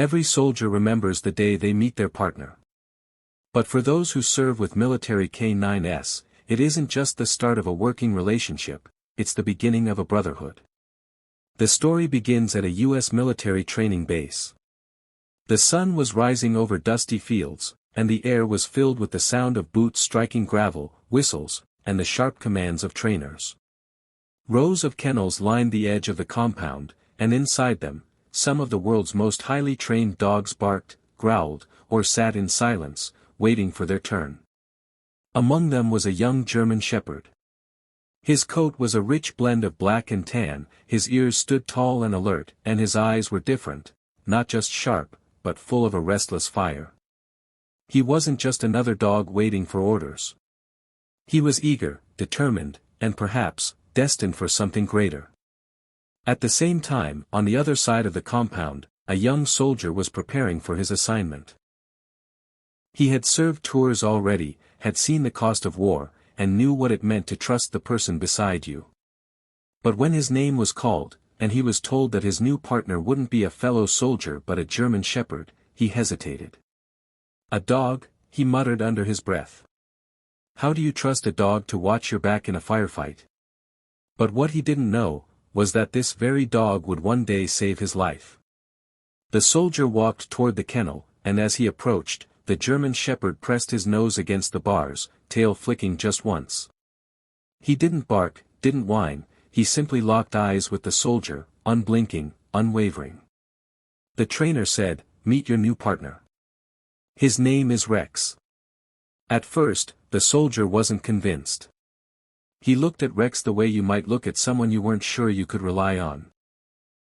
Every soldier remembers the day they meet their partner. But for those who serve with military canines, it isn't just the start of a working relationship, it's the beginning of a brotherhood. The story begins at a U.S. military training base. The sun was rising over dusty fields, and the air was filled with the sound of boots striking gravel, whistles, and the sharp commands of trainers. Rows of kennels lined the edge of the compound, and inside them, some of the world's most highly trained dogs barked, growled, or sat in silence, waiting for their turn. Among them was a young German shepherd. His coat was a rich blend of black and tan, his ears stood tall and alert, and his eyes were different, not just sharp, but full of a restless fire. He wasn't just another dog waiting for orders. He was eager, determined, and perhaps, destined for something greater. At the same time, on the other side of the compound, a young soldier was preparing for his assignment. He had served tours already, had seen the cost of war, and knew what it meant to trust the person beside you. But when his name was called, and he was told that his new partner wouldn't be a fellow soldier but a German shepherd, he hesitated. "A dog," he muttered under his breath. How do you trust a dog to watch your back in a firefight? But what he didn't know, was that this very dog would one day save his life. The soldier walked toward the kennel, and as he approached, the German shepherd pressed his nose against the bars, tail flicking just once. He didn't bark, didn't whine, he simply locked eyes with the soldier, unblinking, unwavering. The trainer said, "Meet your new partner. His name is Rex." At first, the soldier wasn't convinced. He looked at Rex the way you might look at someone you weren't sure you could rely on.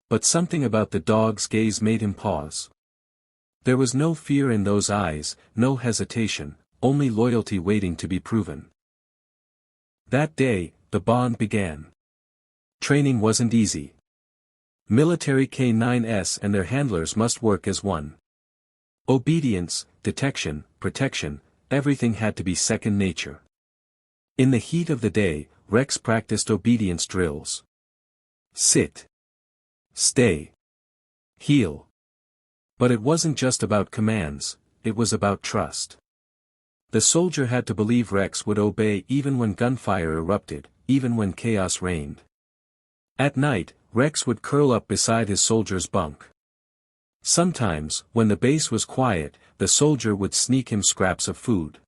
But something about the dog's gaze made him pause. There was no fear in those eyes, no hesitation, only loyalty waiting to be proven. That day, the bond began. Training wasn't easy. Military canines and their handlers must work as one. Obedience, detection, protection, everything had to be second nature. In the heat of the day, Rex practiced obedience drills. Sit. Stay. Heel. But it wasn't just about commands, it was about trust. The soldier had to believe Rex would obey even when gunfire erupted, even when chaos reigned. At night, Rex would curl up beside his soldier's bunk. Sometimes, when the base was quiet, the soldier would sneak him scraps of food.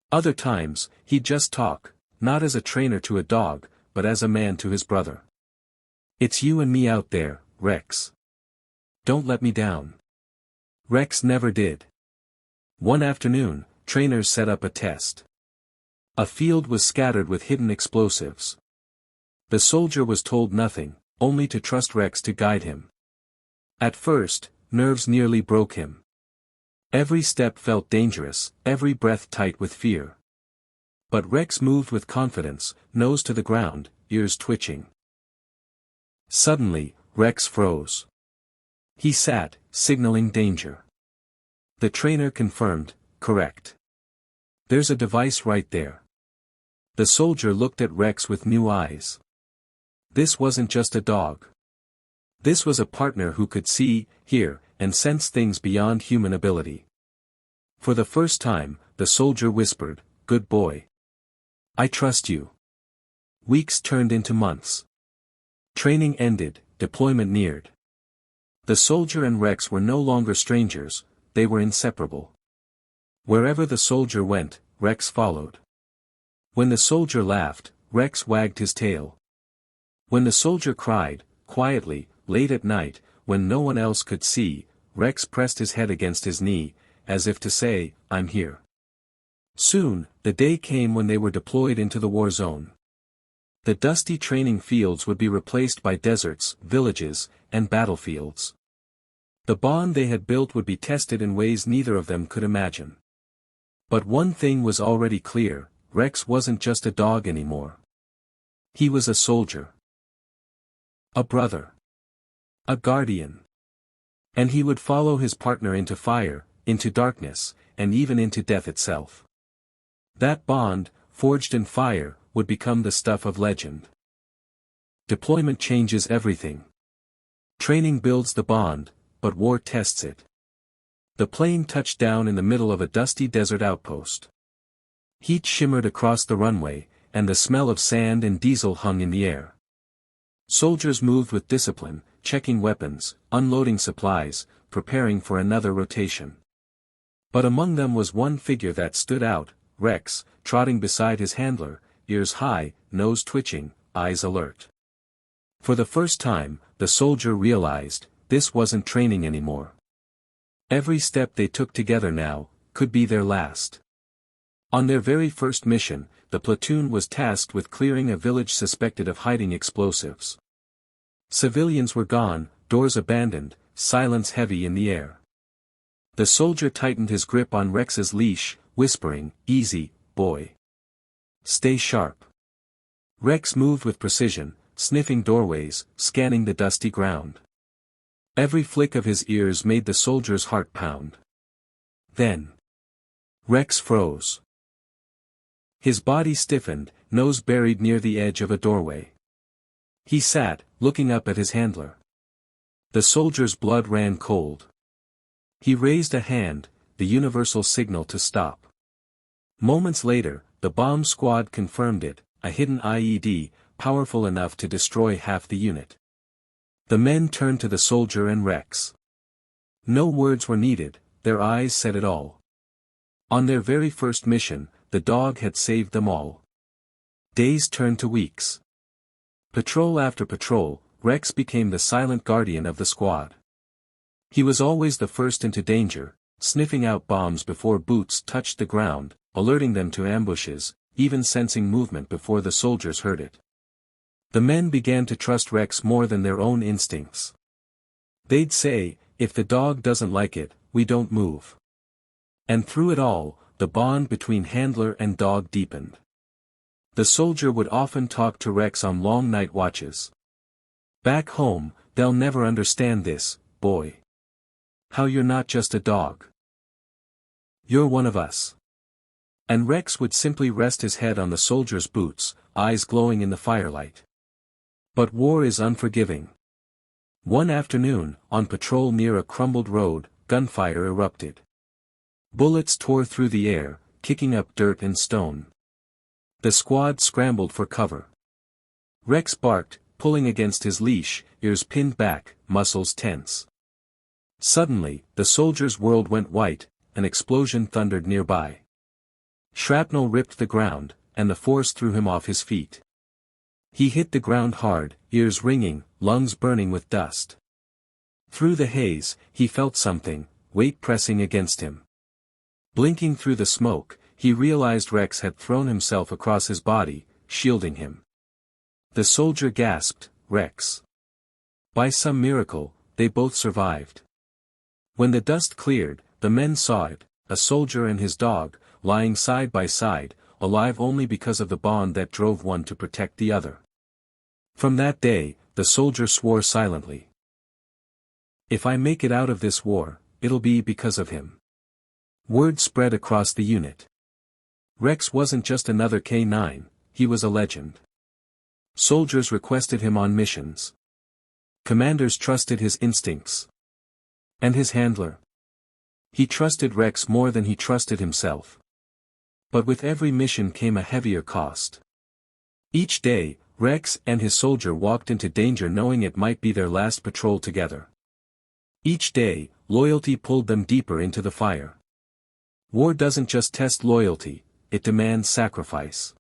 Other times, he'd just talk, not as a trainer to a dog, but as a man to his brother. "It's you and me out there, Rex. Don't let me down." Rex never did. One afternoon, trainers set up a test. A field was scattered with hidden explosives. The soldier was told nothing, only to trust Rex to guide him. At first, nerves nearly broke him. Every step felt dangerous, every breath tight with fear. But Rex moved with confidence, nose to the ground, ears twitching. Suddenly, Rex froze. He sat, signaling danger. The trainer confirmed, "Correct. There's a device right there." The soldier looked at Rex with new eyes. This wasn't just a dog. This was a partner who could see, hear, and sense things beyond human ability. For the first time, the soldier whispered, "Good boy. I trust you." Weeks turned into months. Training ended, deployment neared. The soldier and Rex were no longer strangers, they were inseparable. Wherever the soldier went, Rex followed. When the soldier laughed, Rex wagged his tail. When the soldier cried, quietly, late at night, when no one else could see, Rex pressed his head against his knee, as if to say, "I'm here." Soon, the day came when they were deployed into the war zone. The dusty training fields would be replaced by deserts, villages, and battlefields. The bond they had built would be tested in ways neither of them could imagine. But one thing was already clear, Rex wasn't just a dog anymore. He was a soldier. A brother. A guardian. And he would follow his partner into fire, into darkness, and even into death itself. That bond, forged in fire, would become the stuff of legend. Deployment changes everything. Training builds the bond, but war tests it. The plane touched down in the middle of a dusty desert outpost. Heat shimmered across the runway, and the smell of sand and diesel hung in the air. Soldiers moved with discipline, checking weapons, unloading supplies, preparing for another rotation. But among them was one figure that stood out, Rex, trotting beside his handler, ears high, nose twitching, eyes alert. For the first time, the soldier realized, this wasn't training anymore. Every step they took together now, could be their last. On their very first mission, the platoon was tasked with clearing a village suspected of hiding explosives. Civilians were gone, doors abandoned, silence heavy in the air. The soldier tightened his grip on Rex's leash, whispering, "Easy, boy. Stay sharp." Rex moved with precision, sniffing doorways, scanning the dusty ground. Every flick of his ears made the soldier's heart pound. Then, Rex froze. His body stiffened, nose buried near the edge of a doorway. He sat, looking up at his handler. The soldier's blood ran cold. He raised a hand, the universal signal to stop. Moments later, the bomb squad confirmed it, a hidden IED, powerful enough to destroy half the unit. The men turned to the soldier and Rex. No words were needed, their eyes said it all. On their very first mission, the dog had saved them all. Days turned to weeks. Patrol after patrol, Rex became the silent guardian of the squad. He was always the first into danger, sniffing out bombs before boots touched the ground, alerting them to ambushes, even sensing movement before the soldiers heard it. The men began to trust Rex more than their own instincts. They'd say, "If the dog doesn't like it, we don't move." And through it all, the bond between handler and dog deepened. The soldier would often talk to Rex on long night watches. "Back home, they'll never understand this, boy. How you're not just a dog. You're one of us." And Rex would simply rest his head on the soldier's boots, eyes glowing in the firelight. But war is unforgiving. One afternoon, on patrol near a crumbled road, gunfire erupted. Bullets tore through the air, kicking up dirt and stone. The squad scrambled for cover. Rex barked, pulling against his leash, ears pinned back, muscles tense. Suddenly, the soldier's world went white, an explosion thundered nearby. Shrapnel ripped the ground, and the force threw him off his feet. He hit the ground hard, ears ringing, lungs burning with dust. Through the haze, he felt something, weight pressing against him. Blinking through the smoke, he realized Rex had thrown himself across his body, shielding him. The soldier gasped, "Rex." By some miracle, they both survived. When the dust cleared, the men saw it, a soldier and his dog, lying side by side, alive only because of the bond that drove one to protect the other. From that day, the soldier swore silently. "If I make it out of this war, it'll be because of him." Word spread across the unit. Rex wasn't just another K9, he was a legend. Soldiers requested him on missions. Commanders trusted his instincts. And his handler? He trusted Rex more than he trusted himself. But with every mission came a heavier cost. Each day, Rex and his soldier walked into danger knowing it might be their last patrol together. Each day, loyalty pulled them deeper into the fire. War doesn't just test loyalty, it demands sacrifice.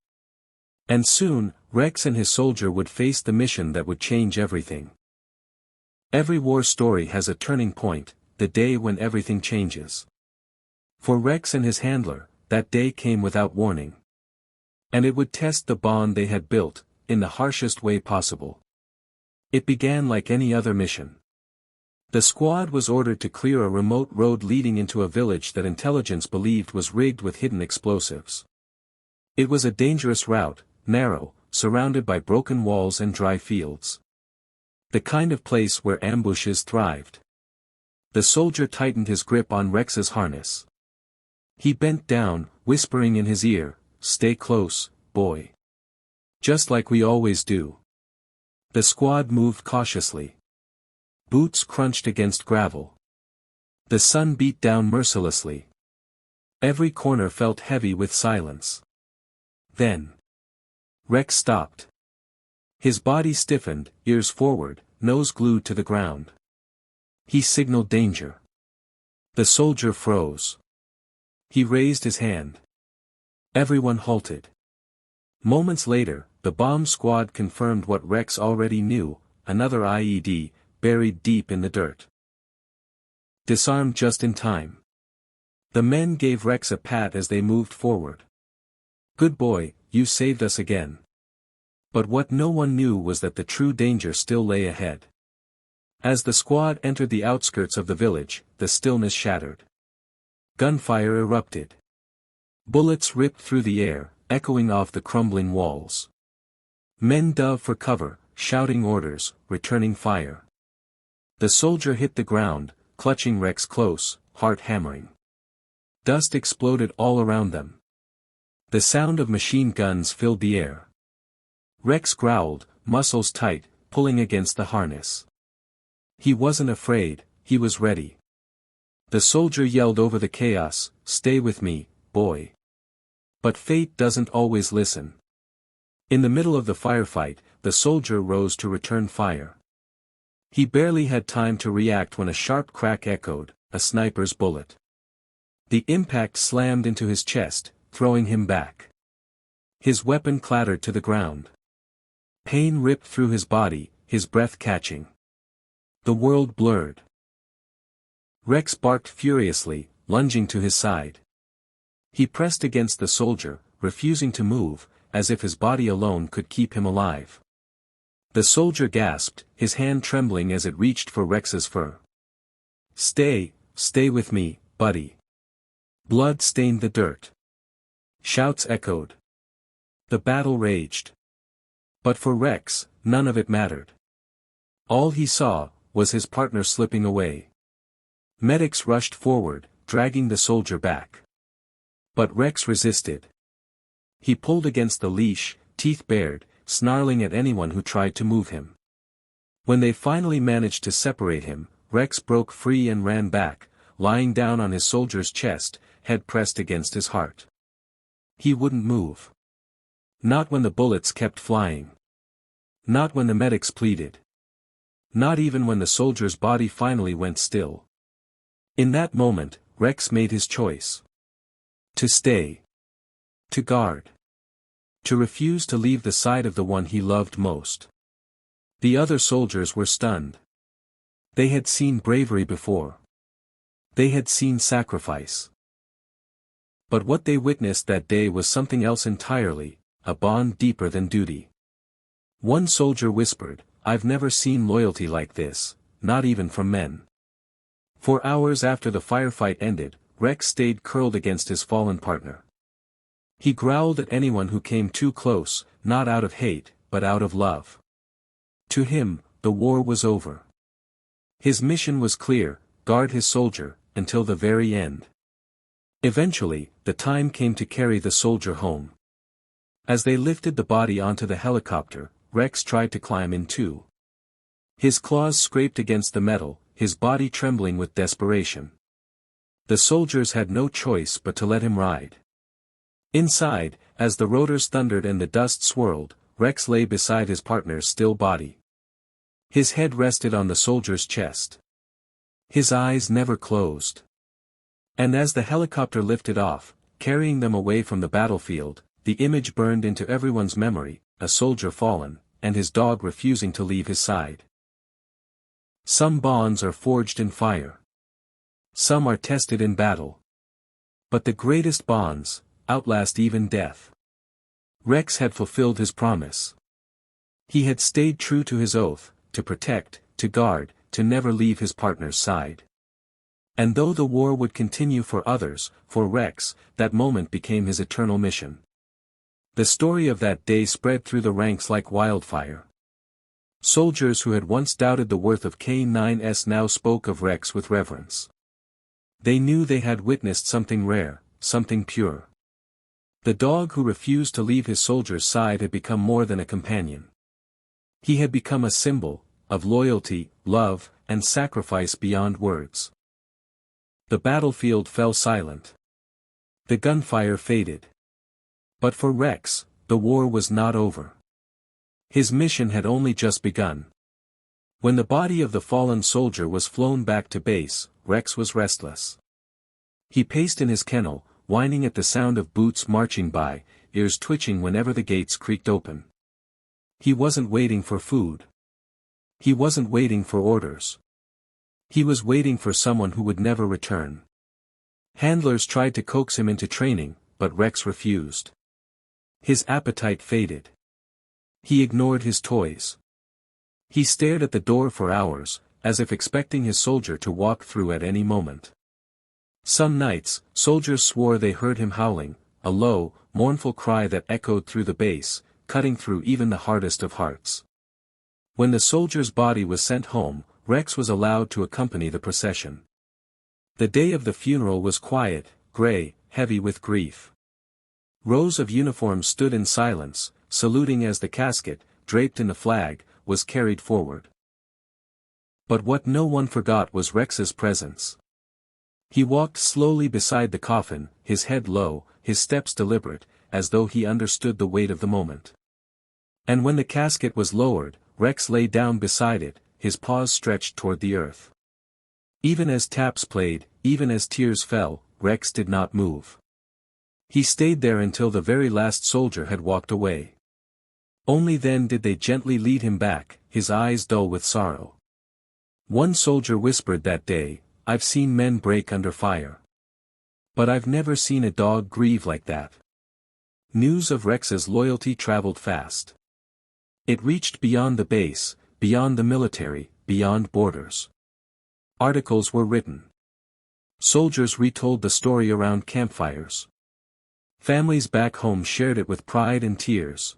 And soon, Rex and his soldier would face the mission that would change everything. Every war story has a turning point, the day when everything changes. For Rex and his handler, that day came without warning. And it would test the bond they had built, in the harshest way possible. It began like any other mission. The squad was ordered to clear a remote road leading into a village that intelligence believed was rigged with hidden explosives. It was a dangerous route, narrow, surrounded by broken walls and dry fields. The kind of place where ambushes thrived. The soldier tightened his grip on Rex's harness. He bent down, whispering in his ear, "Stay close, boy. Just like we always do." The squad moved cautiously. Boots crunched against gravel. The sun beat down mercilessly. Every corner felt heavy with silence. Then Rex stopped. His body stiffened, ears forward, nose glued to the ground. He signaled danger. The soldier froze. He raised his hand. Everyone halted. Moments later, the bomb squad confirmed what Rex already knew, another IED, buried deep in the dirt. Disarmed just in time. The men gave Rex a pat as they moved forward. "Good boy, you saved us again." But what no one knew was that the true danger still lay ahead. As the squad entered the outskirts of the village, the stillness shattered. Gunfire erupted. Bullets ripped through the air, echoing off the crumbling walls. Men dove for cover, shouting orders, returning fire. The soldier hit the ground, clutching Rex close, heart hammering. Dust exploded all around them. The sound of machine guns filled the air. Rex growled, muscles tight, pulling against the harness. He wasn't afraid, he was ready. The soldier yelled over the chaos, "Stay with me, boy." But fate doesn't always listen. In the middle of the firefight, the soldier rose to return fire. He barely had time to react when a sharp crack echoed, a sniper's bullet. The impact slammed into his chest, throwing him back. His weapon clattered to the ground. Pain ripped through his body, his breath catching. The world blurred. Rex barked furiously, lunging to his side. He pressed against the soldier, refusing to move, as if his body alone could keep him alive. The soldier gasped, his hand trembling as it reached for Rex's fur. Stay with me, buddy." Blood stained the dirt. Shouts echoed. The battle raged. But for Rex, none of it mattered. All he saw was his partner slipping away. Medics rushed forward, dragging the soldier back. But Rex resisted. He pulled against the leash, teeth bared, snarling at anyone who tried to move him. When they finally managed to separate him, Rex broke free and ran back, lying down on his soldier's chest, head pressed against his heart. He wouldn't move. Not when the bullets kept flying. Not when the medics pleaded. Not even when the soldier's body finally went still. In that moment, Rex made his choice. To stay. To guard. To refuse to leave the side of the one he loved most. The other soldiers were stunned. They had seen bravery before. They had seen sacrifice. But what they witnessed that day was something else entirely, a bond deeper than duty. One soldier whispered, "I've never seen loyalty like this, not even from men." For hours after the firefight ended, Rex stayed curled against his fallen partner. He growled at anyone who came too close, not out of hate, but out of love. To him, the war was over. His mission was clear, guard his soldier, until the very end. Eventually, the time came to carry the soldier home. As they lifted the body onto the helicopter, Rex tried to climb in too. His claws scraped against the metal, his body trembling with desperation. The soldiers had no choice but to let him ride. Inside, as the rotors thundered and the dust swirled, Rex lay beside his partner's still body. His head rested on the soldier's chest. His eyes never closed. And as the helicopter lifted off, carrying them away from the battlefield, the image burned into everyone's memory, a soldier fallen, and his dog refusing to leave his side. Some bonds are forged in fire. Some are tested in battle. But the greatest bonds outlast even death. Rex had fulfilled his promise. He had stayed true to his oath, to protect, to guard, to never leave his partner's side. And though the war would continue for others, for Rex, that moment became his eternal mission. The story of that day spread through the ranks like wildfire. Soldiers who had once doubted the worth of K9S now spoke of Rex with reverence. They knew they had witnessed something rare, something pure. The dog who refused to leave his soldier's side had become more than a companion. He had become a symbol of loyalty, love, and sacrifice beyond words. The battlefield fell silent. The gunfire faded. But for Rex, the war was not over. His mission had only just begun. When the body of the fallen soldier was flown back to base, Rex was restless. He paced in his kennel, whining at the sound of boots marching by, ears twitching whenever the gates creaked open. He wasn't waiting for food. He wasn't waiting for orders. He was waiting for someone who would never return. Handlers tried to coax him into training, but Rex refused. His appetite faded. He ignored his toys. He stared at the door for hours, as if expecting his soldier to walk through at any moment. Some nights, soldiers swore they heard him howling, a low, mournful cry that echoed through the base, cutting through even the hardest of hearts. When the soldier's body was sent home, Rex was allowed to accompany the procession. The day of the funeral was quiet, gray, heavy with grief. Rows of uniforms stood in silence, saluting as the casket, draped in the flag, was carried forward. But what no one forgot was Rex's presence. He walked slowly beside the coffin, his head low, his steps deliberate, as though he understood the weight of the moment. And when the casket was lowered, Rex lay down beside it, his paws stretched toward the earth. Even as taps played, even as tears fell, Rex did not move. He stayed there until the very last soldier had walked away. Only then did they gently lead him back, his eyes dull with sorrow. One soldier whispered that day, "I've seen men break under fire. But I've never seen a dog grieve like that." News of Rex's loyalty traveled fast. It reached beyond the base, beyond the military, beyond borders. Articles were written. Soldiers retold the story around campfires. Families back home shared it with pride and tears.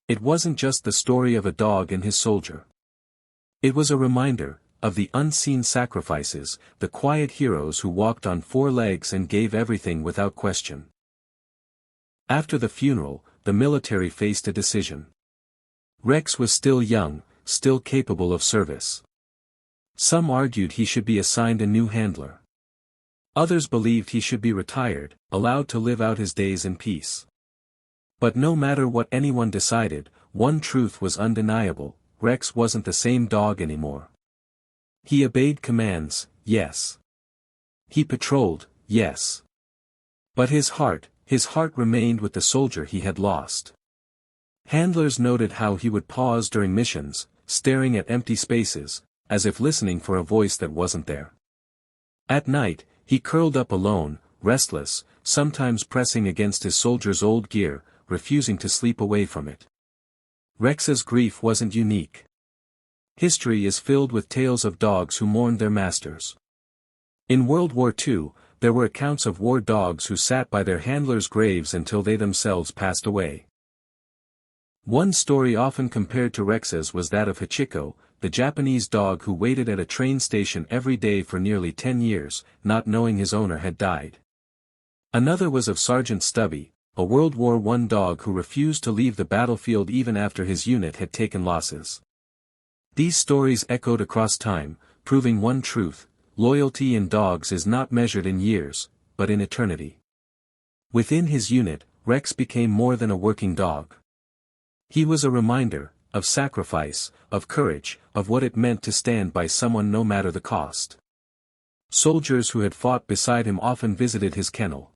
It wasn't just the story of a dog and his soldier. It was a reminder of the unseen sacrifices, the quiet heroes who walked on four legs and gave everything without question. After the funeral, the military faced a decision. Rex was still young, still capable of service. Some argued he should be assigned a new handler. Others believed he should be retired, allowed to live out his days in peace. But no matter what anyone decided, one truth was undeniable: Rex wasn't the same dog anymore. He obeyed commands, yes. He patrolled, yes. But his heart remained with the soldier he had lost. Handlers noted how he would pause during missions, staring at empty spaces, as if listening for a voice that wasn't there. At night, he curled up alone, restless, sometimes pressing against his soldier's old gear, refusing to sleep away from it. Rex's grief wasn't unique. History is filled with tales of dogs who mourned their masters. In World War II, there were accounts of war dogs who sat by their handlers' graves until they themselves passed away. One story often compared to Rex's was that of Hachiko, the Japanese dog who waited at a train station every day for nearly 10 years, not knowing his owner had died. Another was of Sergeant Stubby, a World War I dog who refused to leave the battlefield even after his unit had taken losses. These stories echoed across time, proving one truth: loyalty in dogs is not measured in years, but in eternity. Within his unit, Rex became more than a working dog. He was a reminder of sacrifice, of courage, of what it meant to stand by someone no matter the cost. Soldiers who had fought beside him often visited his kennel.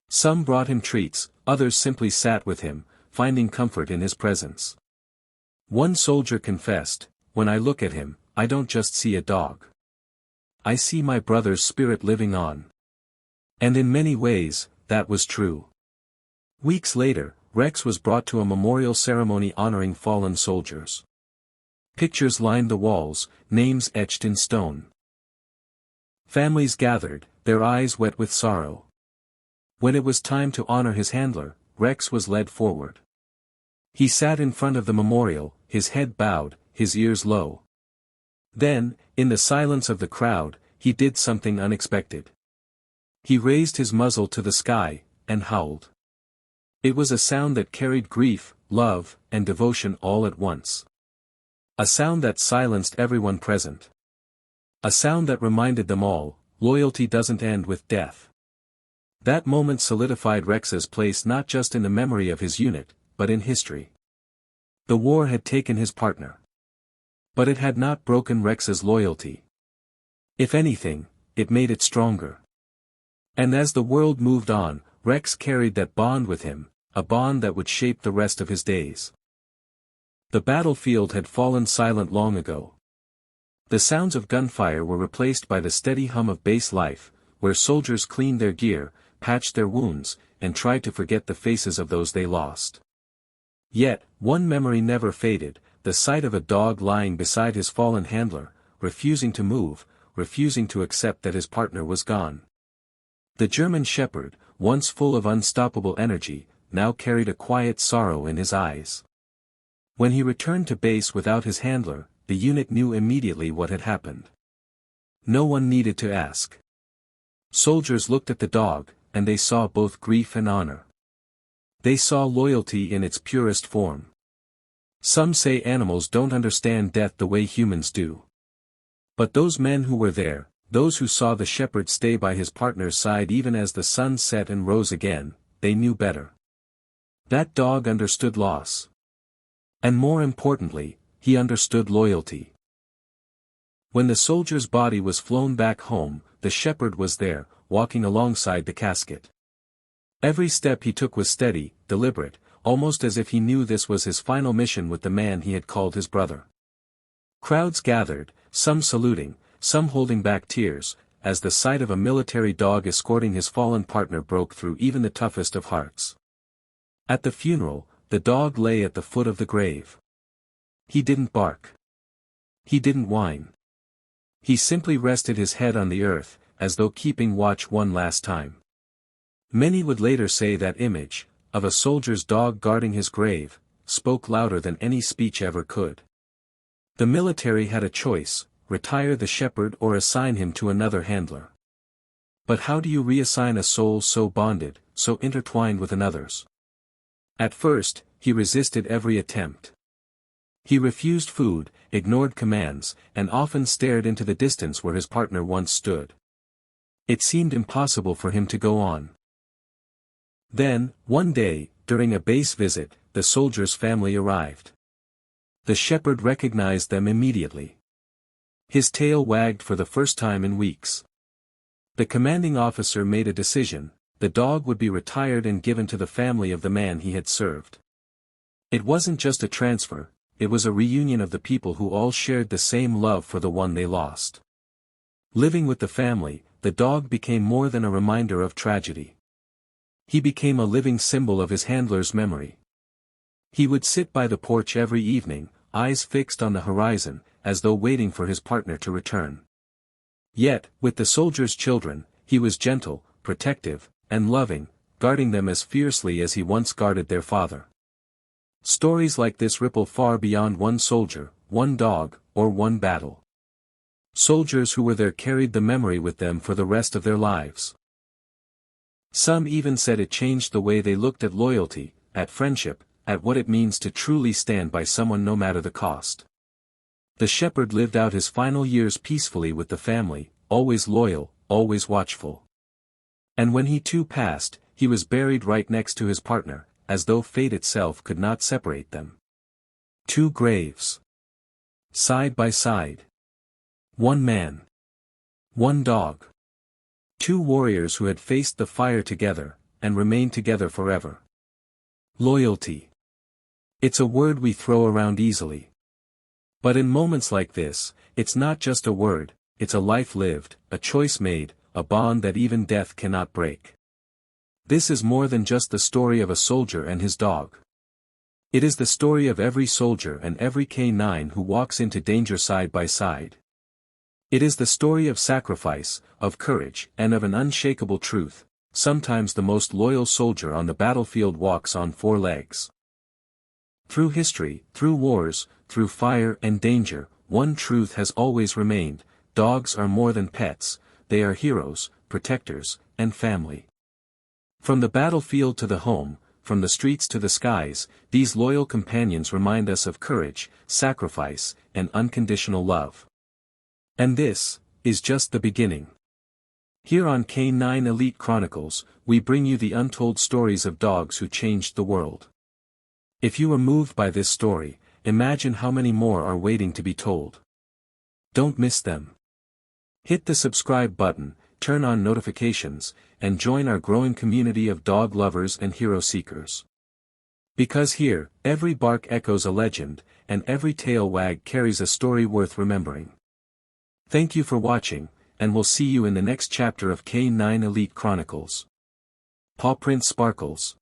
Some brought him treats, others simply sat with him, finding comfort in his presence. One soldier confessed, "When I look at him, I don't just see a dog. I see my brother's spirit living on." And in many ways, that was true. Weeks later, Rex was brought to a memorial ceremony honoring fallen soldiers. Pictures lined the walls, names etched in stone. Families gathered, their eyes wet with sorrow. When it was time to honor his handler, Rex was led forward. He sat in front of the memorial, his head bowed, his ears low. Then, in the silence of the crowd, he did something unexpected. He raised his muzzle to the sky, and howled. It was a sound that carried grief, love, and devotion all at once. A sound that silenced everyone present. A sound that reminded them all, loyalty doesn't end with death. That moment solidified Rex's place not just in the memory of his unit, but in history. The war had taken his partner. But it had not broken Rex's loyalty. If anything, it made it stronger. And as the world moved on, Rex carried that bond with him, a bond that would shape the rest of his days. The battlefield had fallen silent long ago. The sounds of gunfire were replaced by the steady hum of base life, where soldiers cleaned their gear, patched their wounds, and tried to forget the faces of those they lost. Yet, one memory never faded, the sight of a dog lying beside his fallen handler, refusing to move, refusing to accept that his partner was gone. The German shepherd, once full of unstoppable energy, now carried a quiet sorrow in his eyes. When he returned to base without his handler, the unit knew immediately what had happened. No one needed to ask. Soldiers looked at the dog, and they saw both grief and honor. They saw loyalty in its purest form. Some say animals don't understand death the way humans do. But those men who were there, those who saw the shepherd stay by his partner's side even as the sun set and rose again, they knew better. That dog understood loss. And more importantly, he understood loyalty. When the soldier's body was flown back home, the shepherd was there, walking alongside the casket. Every step he took was steady, deliberate, almost as if he knew this was his final mission with the man he had called his brother. Crowds gathered, some saluting, some holding back tears, as the sight of a military dog escorting his fallen partner broke through even the toughest of hearts. At the funeral, the dog lay at the foot of the grave. He didn't bark. He didn't whine. He simply rested his head on the earth, as though keeping watch one last time. Many would later say that image, of a soldier's dog guarding his grave, spoke louder than any speech ever could. The military had a choice, retire the shepherd or assign him to another handler. But how do you reassign a soul so bonded, so intertwined with another's? At first, he resisted every attempt. He refused food, ignored commands, and often stared into the distance where his partner once stood. It seemed impossible for him to go on. Then, one day, during a base visit, the soldier's family arrived. The shepherd recognized them immediately. His tail wagged for the first time in weeks. The commanding officer made a decision: the dog would be retired and given to the family of the man he had served. It wasn't just a transfer, it was a reunion of the people who all shared the same love for the one they lost. Living with the family, the dog became more than a reminder of tragedy. He became a living symbol of his handler's memory. He would sit by the porch every evening, eyes fixed on the horizon, as though waiting for his partner to return. Yet, with the soldier's children, he was gentle, protective, and loving, guarding them as fiercely as he once guarded their father. Stories like this ripple far beyond one soldier, one dog, or one battle. Soldiers who were there carried the memory with them for the rest of their lives. Some even said it changed the way they looked at loyalty, at friendship, at what it means to truly stand by someone no matter the cost. The shepherd lived out his final years peacefully with the family, always loyal, always watchful. And when he too passed, he was buried right next to his partner, as though fate itself could not separate them. Two graves. Side by side. One man. One dog. Two warriors who had faced the fire together, and remained together forever. Loyalty. It's a word we throw around easily. But in moments like this, it's not just a word, it's a life lived, a choice made, a bond that even death cannot break. This is more than just the story of a soldier and his dog. It is the story of every soldier and every canine who walks into danger side by side. It is the story of sacrifice, of courage, and of an unshakable truth: sometimes the most loyal soldier on the battlefield walks on four legs. Through history, through wars, through fire and danger, one truth has always remained: dogs are more than pets, they are heroes, protectors, and family. From the battlefield to the home, from the streets to the skies, these loyal companions remind us of courage, sacrifice, and unconditional love. And this is just the beginning. Here on Canine Elite Chronicles, we bring you the untold stories of dogs who changed the world. If you were moved by this story, imagine how many more are waiting to be told. Don't miss them. Hit the subscribe button, turn on notifications, and join our growing community of dog lovers and hero seekers. Because here, every bark echoes a legend, and every tail wag carries a story worth remembering. Thank you for watching, and we'll see you in the next chapter of K9 Elite Chronicles. Paw Print Sparkles.